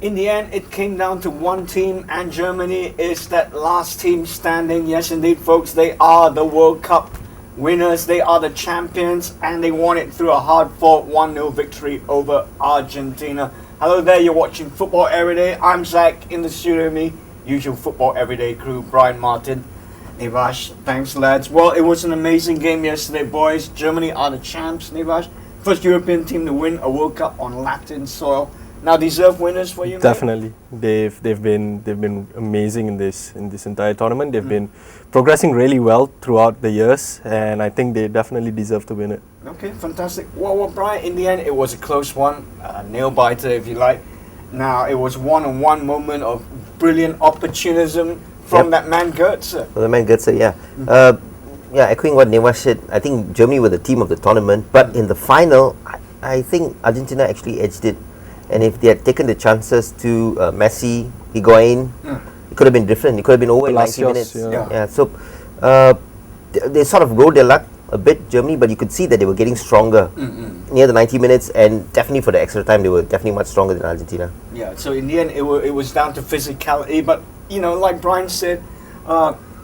in the end, it came down to one team, and Germany is that last team standing. Yes, indeed, folks, they are the World Cup winners. They are the champions, and they won it through a hard-fought 1-0 victory over Argentina. Hello there, you're watching Football Everyday. I'm Zach, in the studio with me, usual Football Everyday crew, Brian Martin. Nevash, thanks lads. Well, it was an amazing game yesterday, boys. Germany are the champs, Nevash. First European team to win a World Cup on Latin soil. Now, deserved winners for you, definitely. Mate? They've been amazing in this entire tournament. They've been progressing really well throughout the years, and I think they definitely deserve to win it. Okay, fantastic. Well, Brian, in the end, it was a close one, nail biter, if you like. Now, it was one-on-one moment of brilliant opportunism from that man Goetze. From the man Goetze, yeah. Echoing what Nevash said, I think Germany were the team of the tournament, but in the final, I think Argentina actually edged it. And if they had taken the chances to Messi, Higuain, it could have been different. It could have been over in 90 minutes. So they sort of rode their luck a bit, Germany, but you could see that they were getting stronger near the 90 minutes, and definitely for the extra time, they were definitely much stronger than Argentina. Yeah, so in the end, it was down to physicality, but, you know, like Brian said,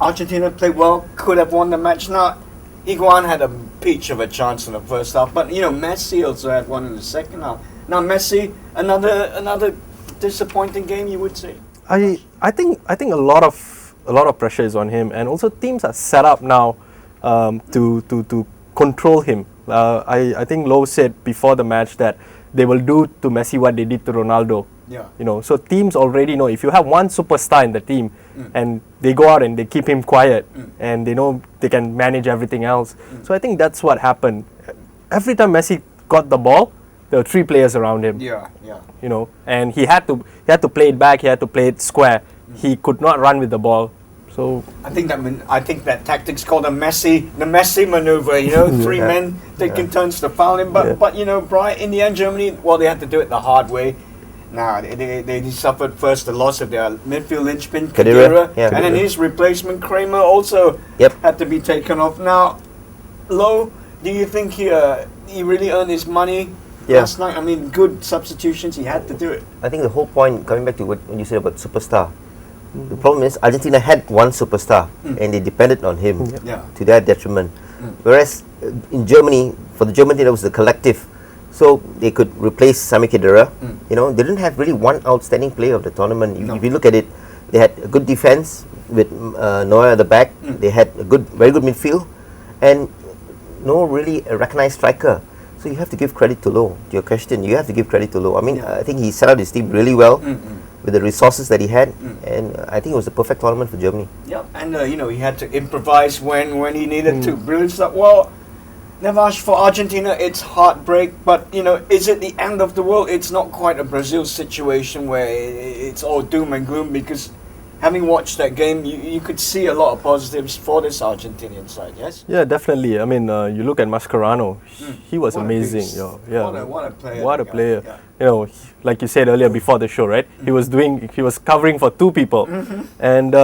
Argentina played well, could have won the match. Now, Higuain had a peach of a chance in the first half, but, you know, Messi also had one in the second half. Now, Messi, another disappointing game, you would say. I think a lot of pressure is on him, and also teams are set up now to control him. I think Lowe said before the match that they will do to Messi what they did to Ronaldo. Yeah. You know, so teams already know if you have one superstar in the team and they go out and they keep him quiet and they know they can manage everything else. So I think that's what happened. Every time Messi got the ball, there were three players around him. Yeah. You know, and he had to play it back. He had to play it square. He could not run with the ball. So I think that tactic's called the Messi maneuver. You know, three men taking turns to foul him. But you know, Brian, in the end, Germany, well, they had to do it the hard way. Now they suffered first the loss of their midfield linchpin Khedira, and then his replacement Kramer also had to be taken off. Now, Lowe, do you think he really earned his money? Last night, I mean, good substitutions, he had to do it. I think the whole point, coming back to what you said about superstar, the problem is Argentina had one superstar and they depended on him to their detriment. Whereas in Germany, for the German team, that was the collective. So they could replace Sami Khedira. You know, they didn't have really one outstanding player of the tournament. If you look at it, they had a good defense with Neuer at the back. They had a very good midfield, and no really a recognized striker. So you have to give credit to Lowe. To your question, you have to give credit to Lowe. I mean, I think he set out his team really well with the resources that he had, and I think it was the perfect tournament for Germany. Yeah, and you know, he had to improvise when he needed to. Brilliant stuff. Well, Nevash, for Argentina, it's heartbreak, but you know, is it the end of the world? It's not quite a Brazil situation where it's all doom and gloom, because having watched that game, you could see a lot of positives for this Argentinian side, yes? Yeah, definitely. I mean, you look at Mascherano, he was amazing. What a player. What a player. Yeah. You know, like you said earlier before the show, right? He was covering for two people. And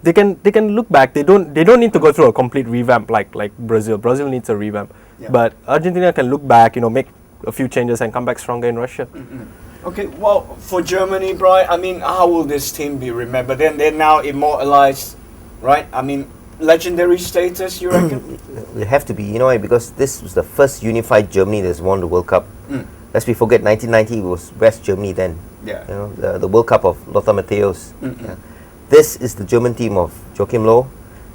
they can look back. They don't need to go through a complete revamp like Brazil. Brazil needs a revamp. Yeah. But Argentina can look back, you know, make a few changes and come back stronger in Russia. Okay, well, for Germany, Brian, I mean, how will this team be remembered? They're now immortalized, right? I mean, legendary status, you reckon? They have to be, you know why? Because this was the first unified Germany that's won the World Cup. Lest we forget, 1990 was West Germany then. Yeah. You know, the World Cup of Lothar Matthäus. This is the German team of Joachim Low,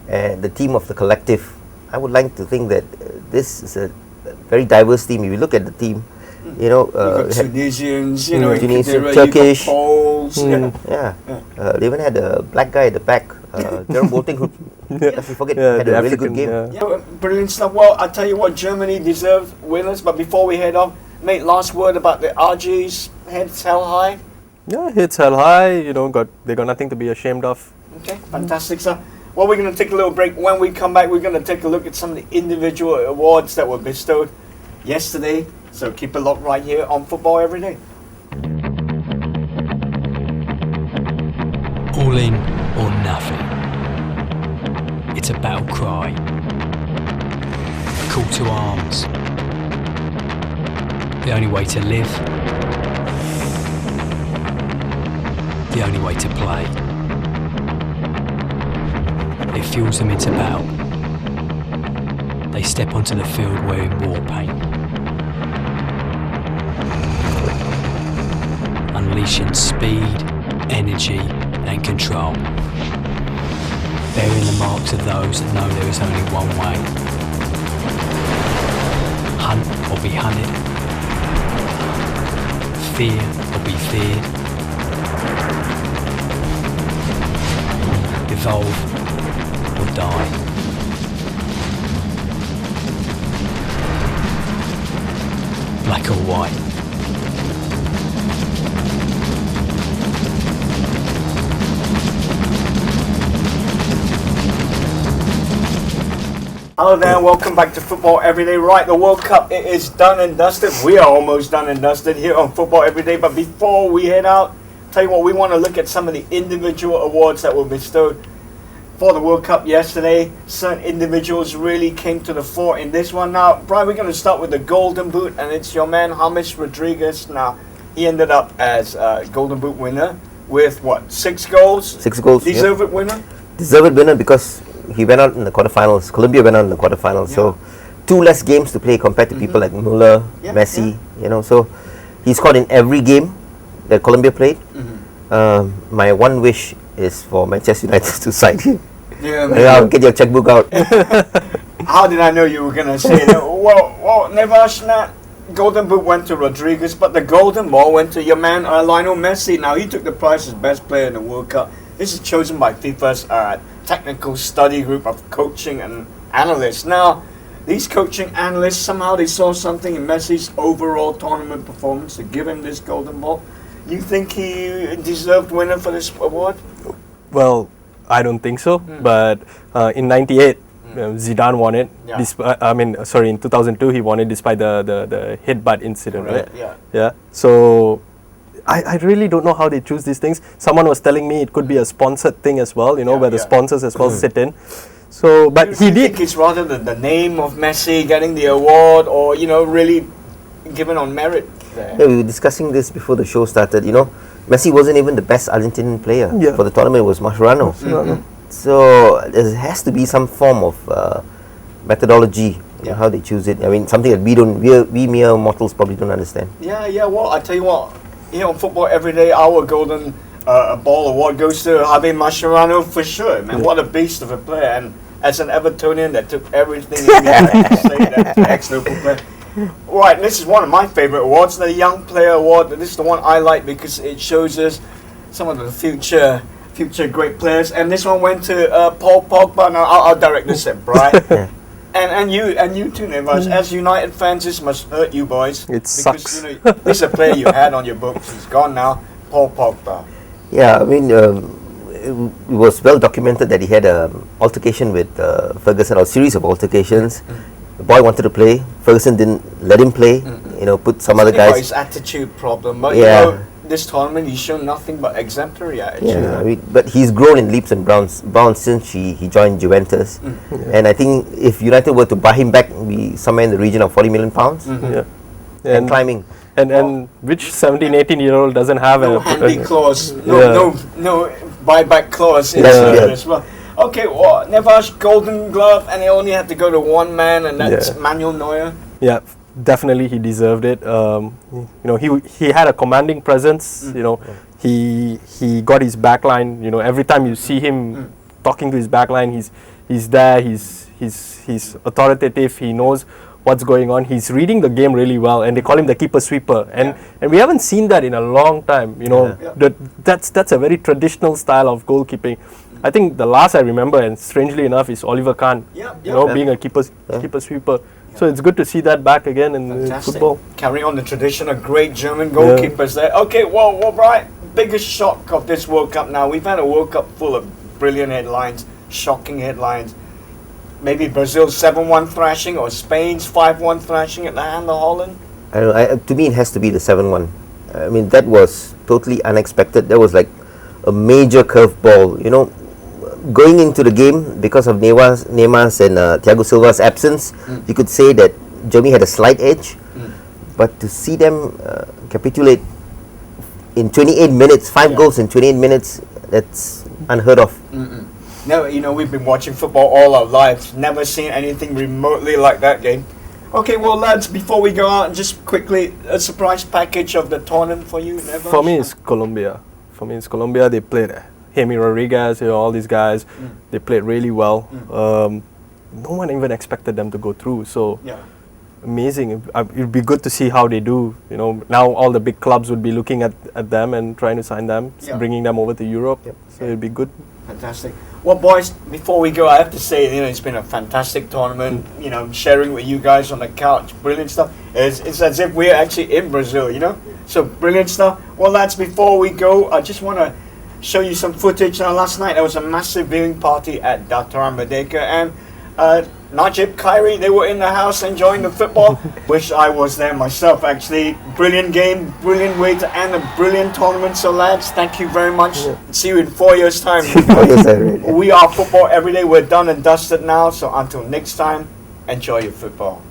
and the team of the collective. I would like to think that this is a very diverse team. If you look at the team, you know, Tunisians, you know, Tunisian, Turkish, Poles, they even had a black guy at the back, Jerome Boateng, who, let's not forget, had a really good game. Brilliant stuff. Well, I tell you what, Germany deserved winners. But before we head off, mate, last word about the RGs. Heads held high. Yeah, heads held high. You know, they got nothing to be ashamed of. Okay, fantastic stuff. Well, we're going to take a little break. When we come back, we're going to take a look at some of the individual awards that were bestowed yesterday. So keep it locked right here on Football Everyday. All in or nothing. It's a battle cry. A call to arms. The only way to live the only way to play. It fuels them into battle. They step onto the field wearing war paint, unleashing speed, energy and control, bearing the marks of those that know there is only one way: hunt or be hunted, fear or be feared, evolve or die. Black or white. Hello there, and welcome back to Football Everyday. Right, the World Cup, it is done and dusted. We are almost done and dusted here on Football Everyday. But before we head out, tell you what, we want to look at some of the individual awards that were bestowed for the World Cup yesterday. Certain individuals really came to the fore in this one. Now, Brian, we're going to start with the Golden Boot, and it's your man, James Rodriguez. Now, he ended up as Golden Boot winner with, what, 6 goals? 6 goals. Deserved winner? Deserved winner because he went out in the quarterfinals. Colombia went out in the quarterfinals. Yeah. So 2 less games to play compared to people like Müller, Messi. You know, so he scored in every game that Colombia played. My one wish is for Manchester United to sign him. Yeah, I'll get your checkbook out. How did I know you were going to say that? Well, Nevash, Golden Boot went to Rodriguez, but the Golden Ball went to your man, Lionel Messi. Now, he took the prize as best player in the World Cup. This is chosen by FIFA's technical study group of coaching and analysts. Now, these coaching analysts, somehow they saw something in Messi's overall tournament performance to give him this Golden Ball. You think he deserved winner for this award? Well, I don't think so. But in '98, Zidane won it. Yeah. In 2002 he won it despite the headbutt incident, right? Yeah. So I really don't know how they choose these things. Someone was telling me it could be a sponsored thing as well, where the sponsors as well sit in. So, but he did. I think it's rather the name of Messi getting the award, or really given on merit there. Yeah, we were discussing this before the show started. Messi wasn't even the best Argentinian player for the tournament. It was Mascherano. So there has to be some form of methodology in how they choose it. I mean, something that we mere mortals probably don't understand. Yeah. Well, I tell you what, here on Football Everyday, our Golden Ball award goes to Javier Mascherano for sure. Man, what a beast of a player! And as an Evertonian, that took everything in me to say that ex-Liverpool player. Right, this is one of my favorite awards, the Young Player Award. This is the one I like because it shows us some of the future great players. And this one went to Paul Pogba. Now I'll direct this at Brian. And you too, Nevash. As United fans, this must hurt you boys. It because, sucks. This is a player you had on your books. He's gone now. Paul Pogba. Yeah, I mean, it was well documented that he had an altercation with Ferguson, or a series of altercations. The boy wanted to play. Ferguson didn't let him play. Put some other guys. His attitude problem, but this tournament he's shown nothing but exemplary attitude. Yeah, I mean, but he's grown in leaps and bounds since he joined Juventus. And I think if United were to buy him back, it'd be somewhere in the region of £40 million. And climbing. And which 17, 18-year-old doesn't have no a handy clause, no buyback clause in as well. Okay, well, Nevash, Golden Glove, and he only had to go to one man, and that's Manuel Neuer. Yeah, definitely he deserved it. He had a commanding presence. He got his backline. Every time you see him talking to his backline, he's there. He's authoritative. He knows what's going on. He's reading the game really well, and they call him the keeper sweeper. And we haven't seen that in a long time. That's a very traditional style of goalkeeping. I think the last I remember, and strangely enough, is Oliver Kahn. Being a keeper sweeper. So it's good to see that back again in football. Carrying on the tradition of great German goalkeepers there. Okay, well, Brian, biggest shock of this World Cup now. We've had a World Cup full of brilliant headlines, shocking headlines. Maybe Brazil's 7-1 thrashing or Spain's 5-1 thrashing at the hand of Holland. To me, it has to be the 7-1. I mean, that was totally unexpected. That was like a major curveball. Going into the game, because of Neymar's and Thiago Silva's absence, you could say that Germany had a slight edge. But to see them capitulate in 28 minutes, 5 goals in 28 minutes, that's unheard of. No, we've been watching football all our lives. Never seen anything remotely like that game. Okay, well, lads, before we go out, just quickly, a surprise package of the tournament for you. Never? For me, it's Colombia. They played Jaime Rodriguez, all these guys. They played really well. No one even expected them to go through. So amazing. It'd be good to see how they do. Now all the big clubs would be looking at them and trying to sign them, bringing them over to Europe. So it'd be good. Fantastic. Well, boys, before we go, I have to say, it's been a fantastic tournament. Sharing with you guys on the couch, brilliant stuff. It's as if we're actually in Brazil, So brilliant stuff. Well, lads, before we go, I just want to show you some footage. Last night there was a massive viewing party at Dataran Merdeka, and Najib, Kyrie, they were in the house enjoying the football, which I was there myself actually. Brilliant game, brilliant way to end a brilliant tournament. So lads, thank you very much. See you in 4 years' time. We are football every day. We're done and dusted now. So until next time, enjoy your football.